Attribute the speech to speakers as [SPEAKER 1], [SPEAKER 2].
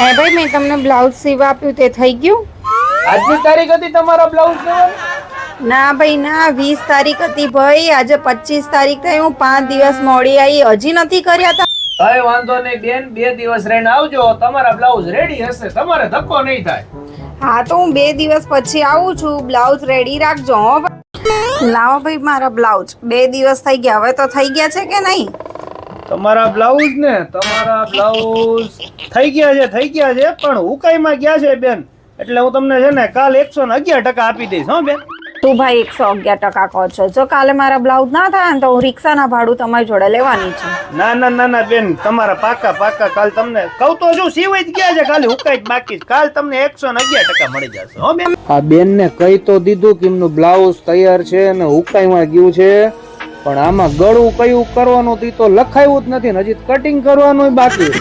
[SPEAKER 1] હે ભાઈ, મેં તમને બ્લાઉઝ સીવા આપ્યું તે થઈ ગયું?
[SPEAKER 2] આજની તારીખ હતી તમારા બ્લાઉઝ લેવાની?
[SPEAKER 1] ના ભાઈ ના, 20 તારીખ હતી ભાઈ. આજે 25 તારીખ થઈ. હું 5 દિવસ મોડી આવી, હજી નથી કર્યા તા.
[SPEAKER 2] કઈ વાંધો નહીં બેન, 2 દિવસ રહીને આવજો, તમારા બ્લાઉઝ રેડી હશે, તમારે ધક્કો નહીં થાય.
[SPEAKER 1] હા તો હું 2 દિવસ પછી આવું છું. બ્લાઉઝ રેડી રાખજો હો ભાઈ. લાવો ભાઈ મારા બ્લાઉઝ. 2 દિવસ થઈ ગયા, હવે તો થઈ ગયા છે કે નહીં?
[SPEAKER 2] તમારા બ્લાઉઝ ને તમારા બ્લાઉઝ થઈ ગયા છે પણ હુકાઈમાં ગયા છે બેન, એટલે હું તમને છે ને કાલ 111% આપી દઈશ. હો બેન?
[SPEAKER 1] તું ભાઈ 111% કહો છો. જો કાલે મારા બ્લાઉઝ ના થાય ને તો હું રિક્ષાના ભાડું તમારી જોડે લેવાની છું.
[SPEAKER 2] ના બેન, તમારા પાકા કાલ તમને કહું તો શું, સીવાઈ જ ગયા છે, ખાલી હુકાઈ જ બાકી છે. કાલ તમને 111% મળી જશે. હો બેન? આ બેન ને કહી તો દીધું કે એમનું બ્લાઉઝ તૈયાર છે અને હુકાઈમાં ગયું છે, પણ આમાં ગળું કયું કરવાનું તો લખાયું જ નથી, હજી કટિંગ કરવાનું બાકી.